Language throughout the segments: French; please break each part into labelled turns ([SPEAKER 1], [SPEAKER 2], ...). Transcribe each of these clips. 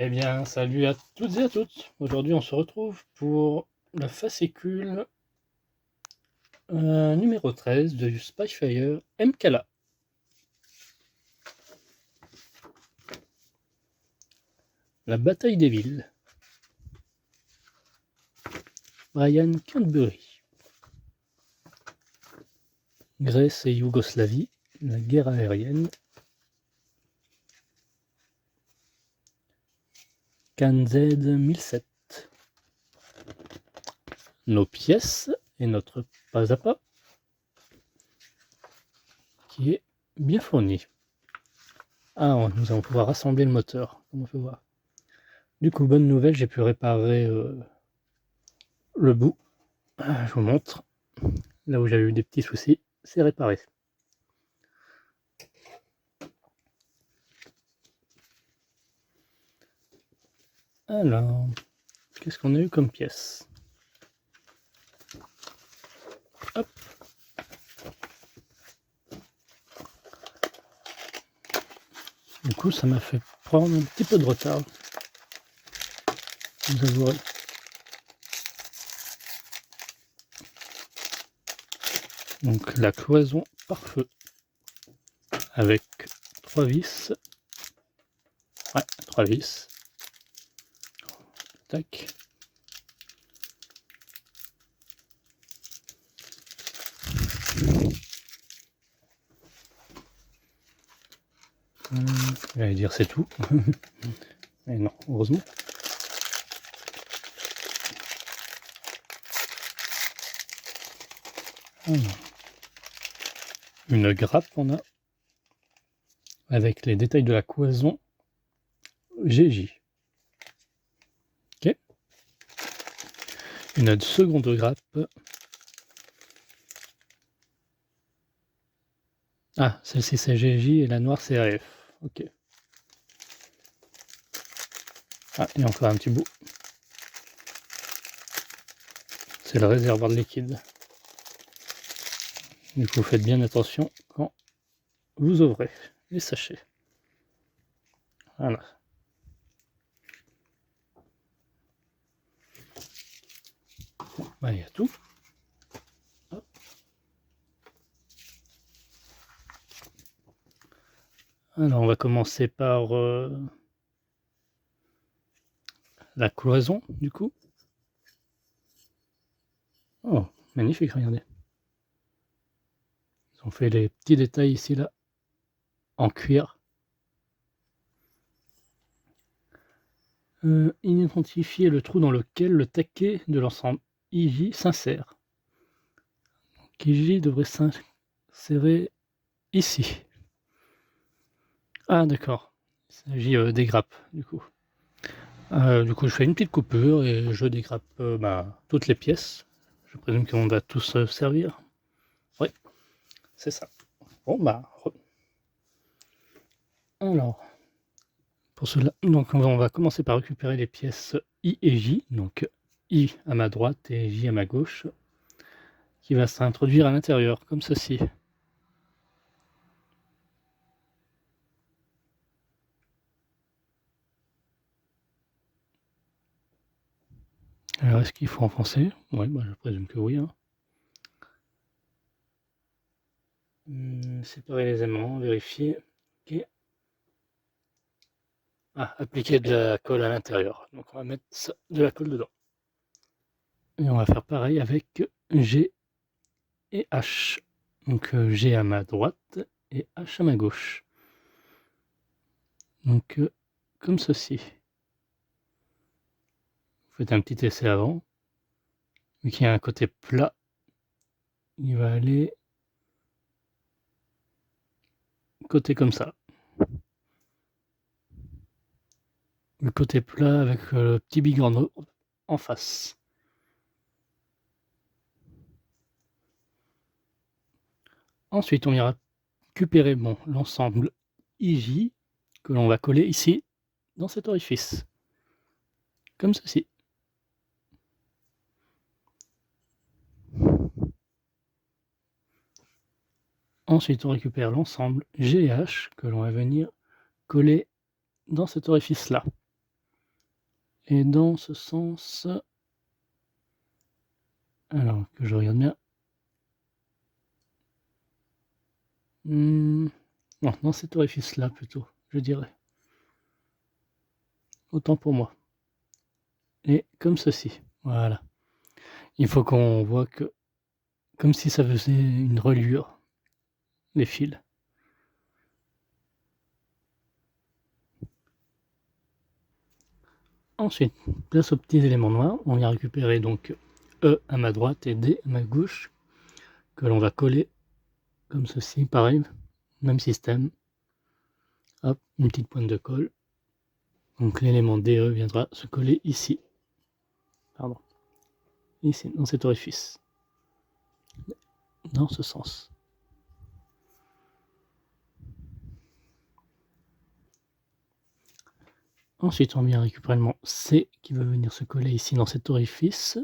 [SPEAKER 1] Eh bien, salut à toutes et à toutes. Aujourd'hui, on se retrouve pour le fascicule numéro 13 de Spyfire MKLA. La bataille des villes. Brian Canterbury. Grèce et Yougoslavie, la guerre aérienne. KNZ 1007. Nos pièces et notre pas à pas qui est bien fourni. Ah, nous allons pouvoir rassembler le moteur, comme on peut voir. Du coup, bonne nouvelle, j'ai pu réparer le bout. Je vous montre. Là où j'avais eu des petits soucis, c'est réparé. Alors, qu'est-ce qu'on a eu comme pièce? Hop. Du coup, ça m'a fait prendre un petit peu de retard. Vous avouerez. Donc la cloison pare-feu avec 3 vis. Ouais, 3 vis. Tac. J'allais dire c'est tout. Mais non, heureusement. Alors, une grappe on a avec les détails de la cloison GJ. Ok. Une seconde grappe. Ah, celle-ci c'est GJ et la noire c'est AF. Ok. Ah, il y a encore un petit bout. C'est le réservoir de liquide. Du coup, faites bien attention quand vous ouvrez les sachets. Voilà. Bon, bah, il y a tout. Hop. Alors, on va commencer par la cloison, du coup. Oh, magnifique, regardez. Ils ont fait les petits détails ici, là, en cuir. Identifier le trou dans lequel le taquet de l'ensemble IJ s'insère. Donc, IJ devrait s'insérer ici. Ah, d'accord. Il s'agit des grappes, du coup. Je fais une petite coupure et je dégrappe toutes les pièces. Je présume qu'on va tous servir. Oui, c'est ça. Bon, alors, pour cela, donc on va commencer par récupérer les pièces I et J. Donc I à ma droite et J à ma gauche, qui va s'introduire à l'intérieur, comme ceci. Alors, est-ce qu'il faut enfoncer? Oui, je présume que oui. Hein. Séparer les aimants, vérifier. Ok. Ah, appliquer de la colle à l'intérieur. Donc on va mettre de la colle dedans. Et on va faire pareil avec G et H. Donc G à ma droite et H à ma gauche. Donc comme ceci. Vous faites un petit essai avant. Vu qu'il y a un côté plat, il va aller côté comme ça. Le côté plat avec le petit bigorneau en face. Ensuite, on ira récupérer l'ensemble IJ que l'on va coller ici dans cet orifice. Comme ceci. Ensuite, on récupère l'ensemble GH que l'on va venir coller dans cet orifice-là. Et dans ce sens, alors que je regarde bien, non, dans cet orifice là plutôt, je dirais, autant pour moi. Et comme ceci, voilà. Il faut qu'on voit que, comme si ça faisait une reliure, les fils. Ensuite, place aux petits éléments noirs, on vient récupérer donc E à ma droite et D à ma gauche, que l'on va coller comme ceci, pareil, même système. Hop, une petite pointe de colle. Donc l'élément DE viendra se coller ici. Pardon. Ici, dans cet orifice. Dans ce sens. Ensuite, on vient récupérer l'élément C qui va venir se coller ici dans cet orifice.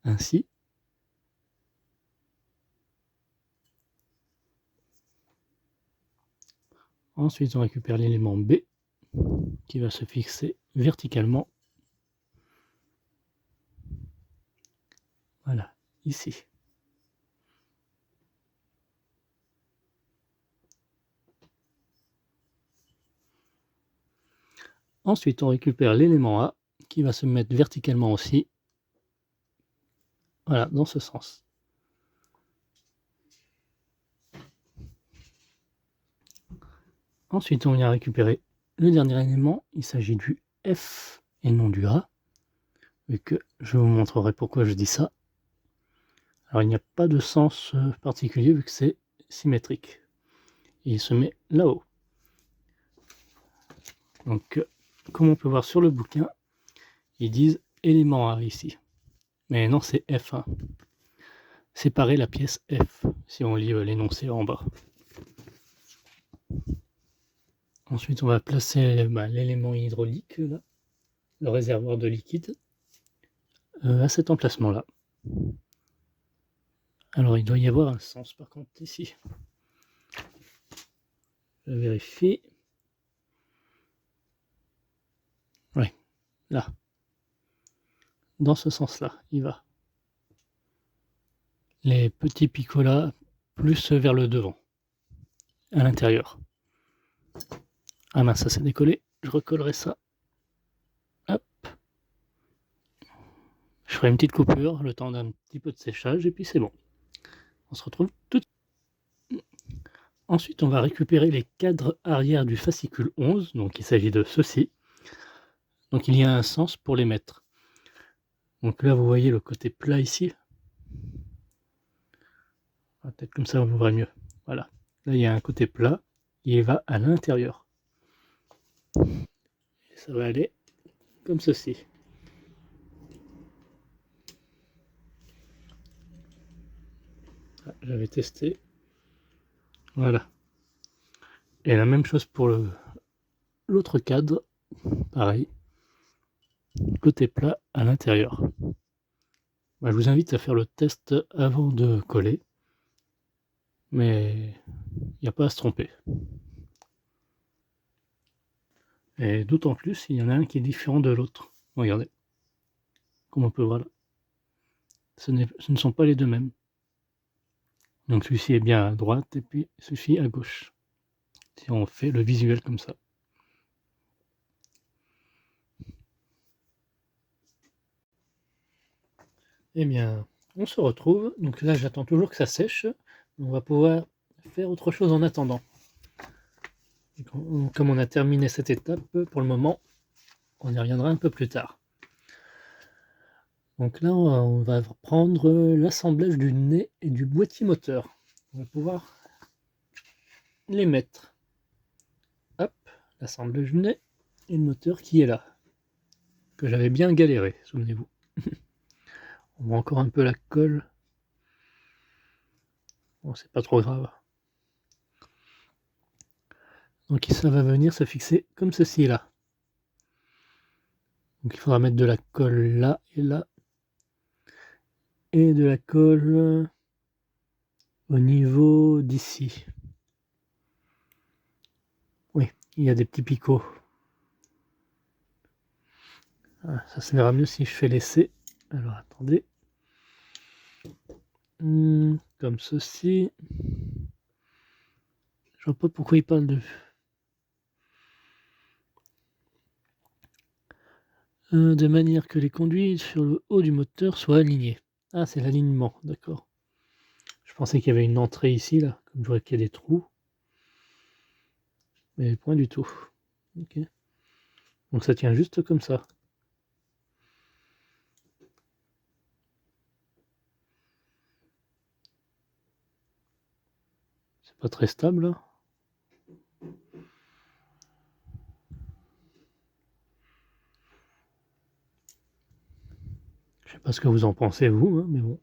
[SPEAKER 1] Ainsi. Ensuite, on récupère l'élément B qui va se fixer verticalement. Voilà, ici. Ensuite, on récupère l'élément A qui va se mettre verticalement aussi. Voilà, dans ce sens. Ensuite, on vient récupérer le dernier élément. Il s'agit du F et non du A. Vu que je vous montrerai pourquoi je dis ça. Alors, il n'y a pas de sens particulier vu que c'est symétrique. Il se met là-haut. Donc, comme on peut voir sur le bouquin, ils disent élément A ici. Mais non, c'est F1. Séparer la pièce F, si on lit l'énoncé en bas. Ensuite, on va placer l'élément hydraulique, là, le réservoir de liquide, à cet emplacement-là. Alors, il doit y avoir un sens, par contre, ici. Je vérifie. Oui, là. Dans ce sens-là, il va. Les petits picots là, plus vers le devant, à l'intérieur. Ah mince, ça s'est décollé. Je recollerai ça. Hop. Je ferai une petite coupure, le temps d'un petit peu de séchage, et puis c'est bon. On se retrouve tout de suite. Ensuite, on va récupérer les cadres arrière du fascicule 11, donc il s'agit de ceci. Donc il y a un sens pour les mettre. Donc là, vous voyez le côté plat ici. Peut-être comme ça, vous verrez mieux. Voilà. Là, il y a un côté plat. Il va à l'intérieur. Et ça va aller comme ceci. Ah, j'avais testé. Voilà. Et la même chose pour l'autre cadre. Pareil. Côté plat à l'intérieur. Je vous invite à faire le test avant de coller. Mais il n'y a pas à se tromper. Et d'autant plus, il y en a un qui est différent de l'autre. Regardez. Comme on peut voir là. Ce ne sont pas les deux mêmes. Donc celui-ci est bien à droite et puis celui-ci à gauche. Si on fait le visuel comme ça. Eh bien, on se retrouve. Donc là, j'attends toujours que ça sèche. On va pouvoir faire autre chose en attendant. Et comme on a terminé cette étape, pour le moment, on y reviendra un peu plus tard. Donc là, on va prendre l'assemblage du nez et du boîtier moteur. On va pouvoir les mettre. Hop, l'assemblage du nez et le moteur qui est là. Que j'avais bien galéré, souvenez-vous. On voit encore un peu la colle. Bon, c'est pas trop grave. Donc ça va venir se fixer comme ceci là. Donc il faudra mettre de la colle là et là. Et de la colle au niveau d'ici. Oui, il y a des petits picots. Ah, ça se verra mieux si je fais l'essai. Alors attendez. Comme ceci. Je vois pas pourquoi il parle de manière que les conduits sur le haut du moteur soient alignés. Ah, c'est l'alignement, d'accord. Je pensais qu'il y avait une entrée ici, là, comme je vois qu'il y a des trous. Mais point du tout. Ok. Donc ça tient juste comme ça. C'est pas très stable, là. Je sais pas ce que vous en pensez, vous, hein, mais bon.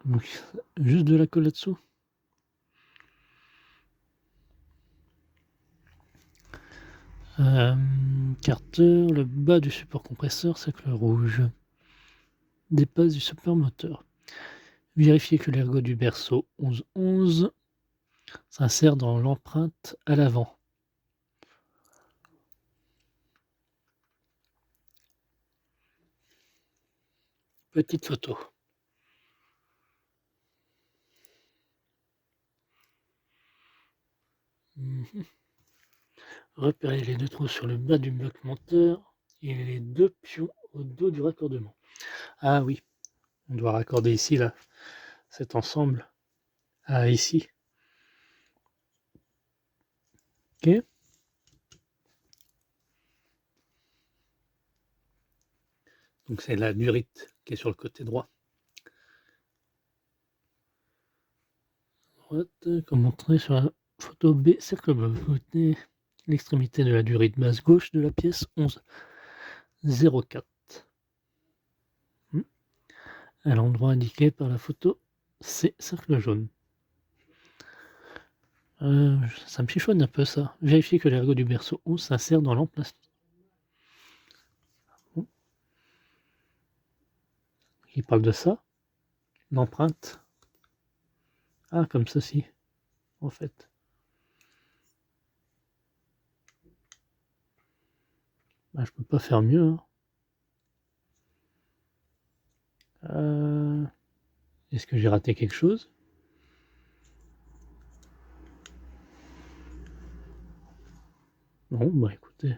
[SPEAKER 1] Donc, juste de la colle là-dessous. Carter, le bas du support compresseur, cercle rouge. Dépasse du support moteur. Vérifiez que l'ergot du berceau 1111 s'insère dans l'empreinte à l'avant. Petite photo. Repérez les deux trous sur le bas du bloc moteur et les deux pions au dos du raccordement. Ah oui, on doit raccorder ici, là, cet ensemble à ici. Ok. Donc c'est la durite qui est sur le côté droit. Droite, comme montré sur la photo B, cercle bleu. Côté l'extrémité de la durite basse gauche de la pièce 1104. À l'endroit indiqué par la photo C, cercle jaune. Ça me chiffonne un peu ça. Vérifiez que l'ergot du berceau 11 s'insère dans l'emplacement. Bon. Il parle de ça. L'empreinte. Ah, comme ceci, en fait. Bah, je peux pas faire mieux. Hein. Est-ce que j'ai raté quelque chose? Non, bah écoutez.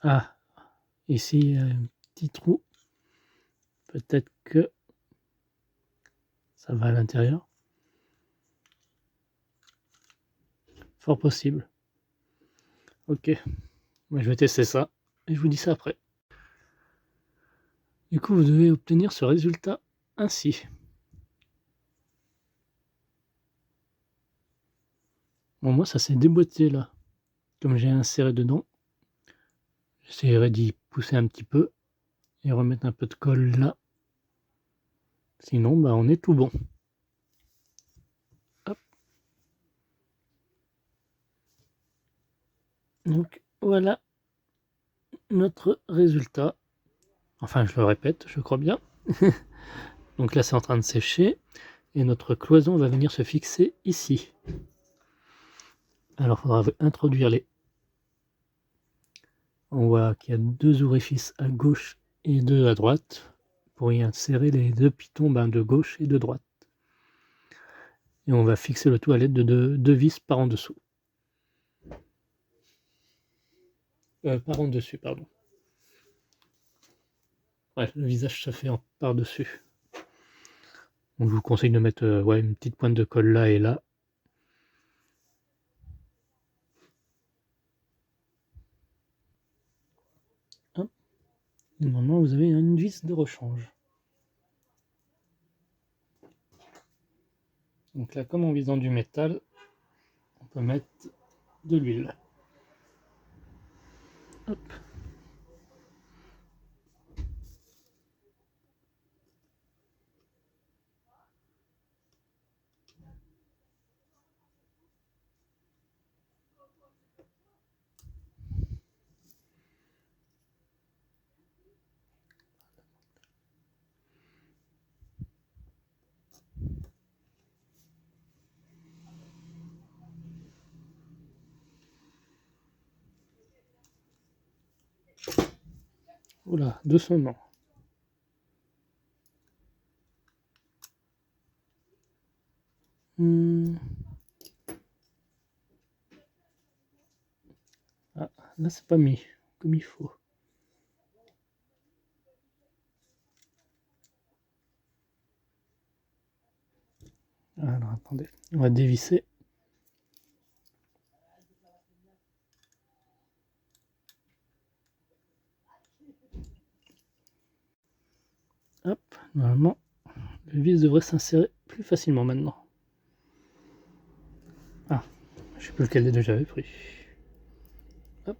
[SPEAKER 1] Ah, ici, il y a un petit trou. Peut-être que ça va à l'intérieur. Fort possible. Ok, moi je vais tester ça et je vous dis ça après. Du coup, vous devez obtenir ce résultat ainsi. Bon, moi ça s'est déboîté là. Comme j'ai inséré dedans, j'essaierai d'y pousser un petit peu et remettre un peu de colle là. Sinon, bah on est tout bon. Hop. Donc voilà notre résultat. Enfin, je le répète, je crois bien. Donc là, c'est en train de sécher et notre cloison va venir se fixer ici. Alors, il faudra introduire les... On voit qu'il y a deux orifices à gauche et deux à droite pour y insérer les deux pitons de gauche et de droite. Et on va fixer le tout à l'aide de deux vis par en dessous. Par en dessus, pardon. Ouais, le visage se fait par dessus. Donc, je vous conseille de mettre une petite pointe de colle là et là. Hop. Normalement, vous avez une vis de rechange. Donc là, comme on vise dans du métal, on peut mettre de l'huile. Hop. Oula, doucement. Ah, là c'est pas mis comme il faut. Alors attendez, on va dévisser. Hop, normalement, le vis devrait s'insérer plus facilement maintenant. Ah, je sais plus lequel des deux j'avais pris. Hop.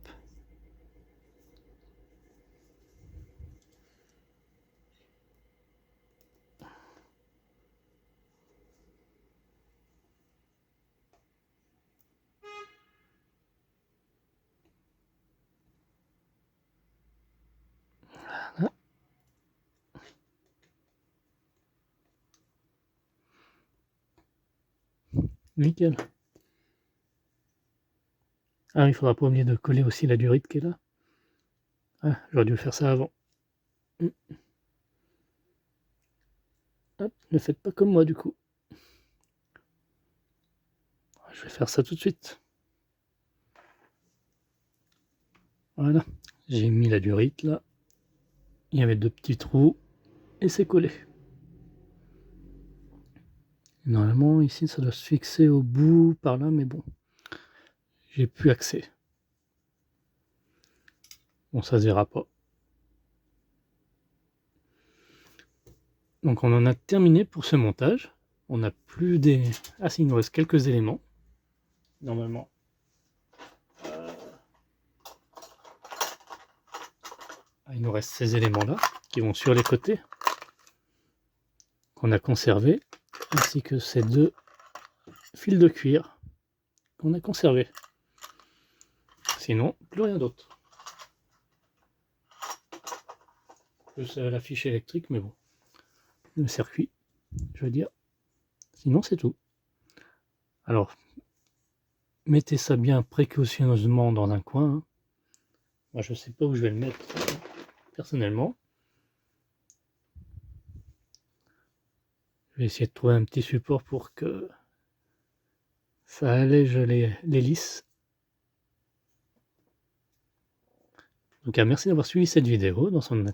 [SPEAKER 1] Voilà. Nickel. Ah, il faudra pas oublier de coller aussi la durite qui est là. Ah, j'aurais dû faire ça avant. Hop, ne faites pas comme moi du coup. Je vais faire ça tout de suite. Voilà, j'ai mis la durite là. Il y avait 2 petits trous et c'est collé. Normalement ici ça doit se fixer au bout par là, mais bon, j'ai plus accès. Bon, ça se verra pas. Donc on en a terminé pour ce montage. On n'a plus des... Ah si, il nous reste quelques éléments. Normalement. Il nous reste ces éléments-là, qui vont sur les côtés, qu'on a conservés, ainsi que ces 2 fils de cuir qu'on a conservés. Sinon, plus rien d'autre. Plus la fiche électrique, mais bon. Le circuit, je veux dire. Sinon, c'est tout. Alors, mettez ça bien précautionneusement dans un coin. Hein. Moi, je sais pas où je vais le mettre, personnellement. Je vais essayer de trouver un petit support pour que ça allège les lisses. Donc, merci d'avoir suivi cette vidéo dans son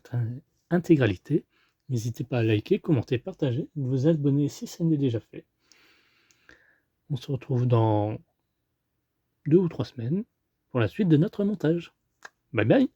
[SPEAKER 1] intégralité. N'hésitez pas à liker, commenter, partager, vous abonner si ça n'est déjà fait. On se retrouve dans 2 ou 3 semaines pour la suite de notre montage. Bye bye!